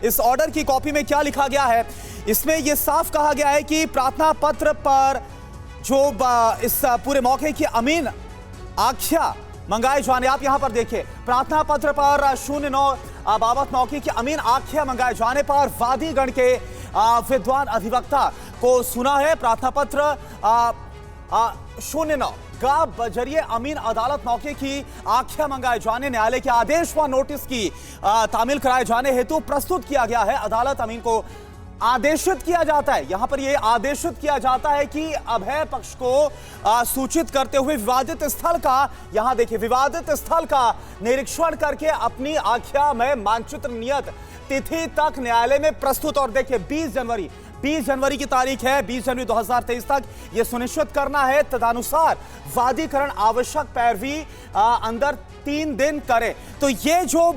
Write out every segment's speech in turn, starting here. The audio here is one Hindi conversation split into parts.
इस ऑर्डर की कॉपी में क्या लिखा गया है, इसमें यह साफ कहा गया है कि प्रार्थना पत्र पर जो इस पूरे मौके की अमीन आख्या मंगाए जाने, आप यहां पर देखिए, प्रार्थना पत्र पर 09 बाबत मौके की अमीन आख्या मंगाए जाने पर वादीगण के विद्वान अधिवक्ता को सुना है। प्रार्थना पत्र 09 का जरिए अमीन अदालत मौके की आख्या मंगाए जाने, न्यायालय के आदेश व नोटिस की तामील कराए जाने हेतु प्रस्तुत किया गया है। अदालत अमीन को आदेशित किया जाता है, यहां पर यह आदेशित किया जाता है कि अभय पक्ष को सूचित करते हुए विवादित स्थल का, यहां देखिए, विवादित स्थल का निरीक्षण करके अपनी आख्या में मानचित्र नियत तिथि तक न्यायालय में प्रस्तुत, और देखिए 20 जनवरी की तारीख है, 20 जनवरी 2023 तक यह सुनिश्चित करना है, तदनुसार वादीकरण आवश्यक पैरवी अंदर 3 दिन करे। तो ये जो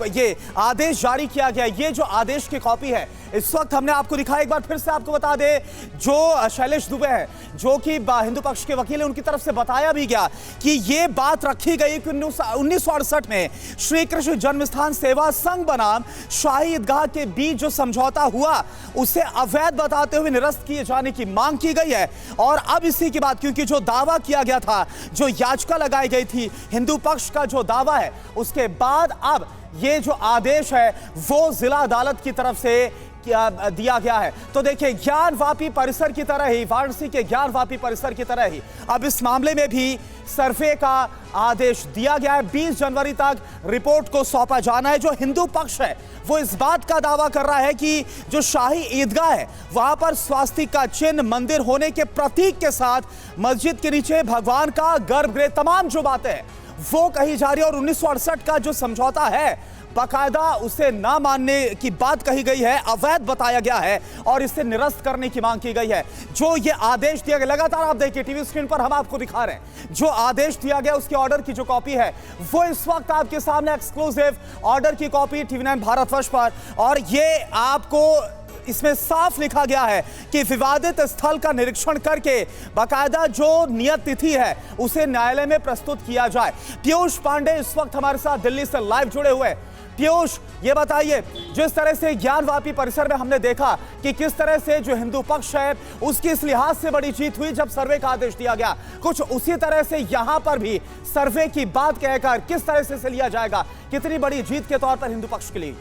ये आदेश जारी किया गया, ये जो आदेश की कॉपी है इस वक्त हमने आपको दिखाया, एक बार फिर से आपको बता दे, जो शैलेश दुबे है जो कि हिंदू पक्ष के वकील है, उनकी तरफ से बताया भी गया कि ये बात रखी गई कि 1968 में श्री कृष्ण जन्मस्थान सेवा संघ बनाम शाही ईदगाह के बीच जो समझौता हुआ उसे अवैध बताते हुए निरस्त किए जाने की मांग की गई है। और अब इसी की बात, क्योंकि जो दावा किया गया था, जो याचिका लगाई गई थी, हिंदू पक्ष का जो दावा है, उसके बाद अब ये जो आदेश है वो जिला अदालत की तरफ से दिया गया है। तो देखिए, ज्ञानवापी परिसर की तरह ही, वाराणसी के ज्ञानवापी परिसर की तरह ही अब इस मामले में भी सर्वे का आदेश दिया गया है। 20 जनवरी तक रिपोर्ट को सौंपा जाना है। जो हिंदू पक्ष है वो इस बात का दावा कर रहा है कि जो शाही ईदगाह है वहां पर स्वास्तिक का चिन्ह, मंदिर होने के प्रतीक के साथ मस्जिद के नीचे भगवान का गर्भगृह, तमाम जो बातें हैं वो कही जा रही है। और 1968 का जो समझौता है बाकायदा उसे ना मानने की बात कही गई है, अवैध बताया गया है और इसे निरस्त करने की मांग की गई है। जो ये आदेश दिया गया, लगातार आप देखिए टीवी स्क्रीन पर हम आपको दिखा रहे हैं, जो आदेश दिया गया उसके ऑर्डर की जो कॉपी है वो इस वक्त आपके सामने एक्सक्लूसिव ऑर्डर की कॉपी TV9 भारतवर्ष पर, और ये आपको इसमें साफ लिखा गया है कि विवादित स्थल का निरीक्षण करके बाकायदा जो नियत तिथि है उसे न्यायालय में प्रस्तुत किया जाए। पीयूष पांडे इस वक्त हमारे साथ दिल्ली से लाइव जुड़े हुए। पीयूष, ये बताइए, जिस तरह से ज्ञानवापी परिसर में हमने देखा कि किस तरह से जो हिंदू पक्ष है उसकी इस लिहाज से बड़ी जीत हुई जब सर्वे का आदेश दिया गया, कुछ उसी तरह से यहां पर भी सर्वे की बात कहकर किस तरह से लिया जाएगा, कितनी बड़ी जीत के तौर पर हिंदू पक्ष के लिए?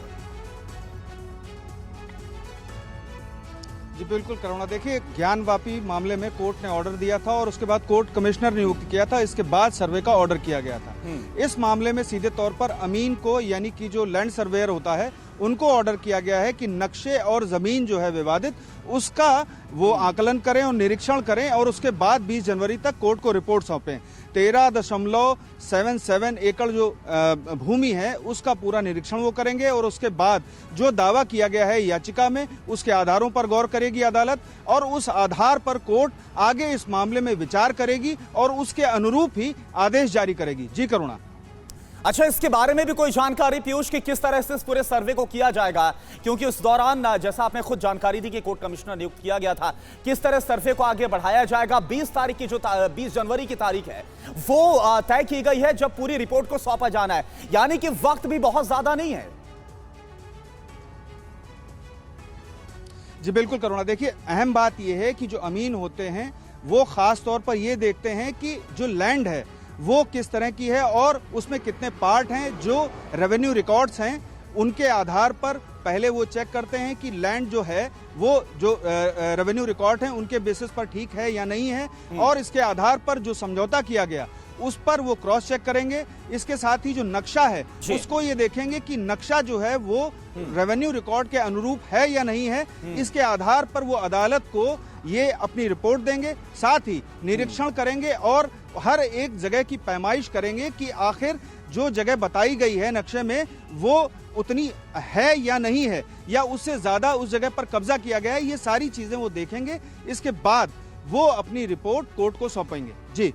जी बिल्कुल करुणा, देखिए, ज्ञानवापी मामले में कोर्ट ने ऑर्डर दिया था और उसके बाद कोर्ट कमिश्नर नियुक्त किया था, इसके बाद सर्वे का ऑर्डर किया गया था। इस मामले में सीधे तौर पर अमीन को, यानी कि जो लैंड सर्वेयर होता है, उनको ऑर्डर किया गया है कि नक्शे और जमीन जो है विवादित, उसका वो आकलन करें और निरीक्षण करें और उसके बाद 20 जनवरी तक कोर्ट को रिपोर्ट सौंपें। 13.77 एकड़ जो भूमि है उसका पूरा निरीक्षण वो करेंगे और उसके बाद जो दावा किया गया है याचिका में उसके आधारों पर गौर करेगी अदालत, और उस आधार पर कोर्ट आगे इस मामले में विचार करेगी और उसके अनुरूप ही आदेश जारी करेगी। जी करुणा। अच्छा, इसके बारे में भी कोई जानकारी पीयूष की किस तरह से इस पूरे सर्वे को किया जाएगा, क्योंकि उस दौरान जैसा आपने खुद जानकारी दी कि कोर्ट कमिश्नर नियुक्त किया गया था, किस तरह सर्वे को आगे बढ़ाया जाएगा? 20 तारीख की जो 20 जनवरी की तारीख है वो तय की गई है जब पूरी रिपोर्ट को सौंपा जाना है, यानी कि वक्त भी बहुत ज्यादा नहीं है। जी बिल्कुल करुणा, देखिए, अहम बात यह है कि जो अमीन होते हैं वो खास तौर पर यह देखते हैं कि जो लैंड है वो किस तरह की है और उसमें कितने पार्ट हैं। जो रेवेन्यू रिकॉर्ड्स हैं उनके आधार पर पहले वो चेक करते हैं कि लैंड जो है वो जो रेवेन्यू रिकॉर्ड हैं उनके बेसिस पर ठीक है या नहीं है, और इसके आधार पर जो समझौता किया गया उस पर वो क्रॉस चेक करेंगे। इसके साथ ही जो नक्शा है उसको ये देखेंगे कि नक्शा जो है वो रेवेन्यू रिकॉर्ड के अनुरूप है या नहीं है। इसके आधार पर वो अदालत को ये अपनी रिपोर्ट देंगे, साथ ही निरीक्षण करेंगे और हर एक जगह की पैमाइश करेंगे कि आखिर जो जगह बताई गई है नक्शे में वो उतनी है या नहीं है, या उससे ज्यादा उस जगह पर कब्जा किया गया है। ये सारी चीजें वो देखेंगे, इसके बाद वो अपनी रिपोर्ट कोर्ट को सौंपेंगे। जी।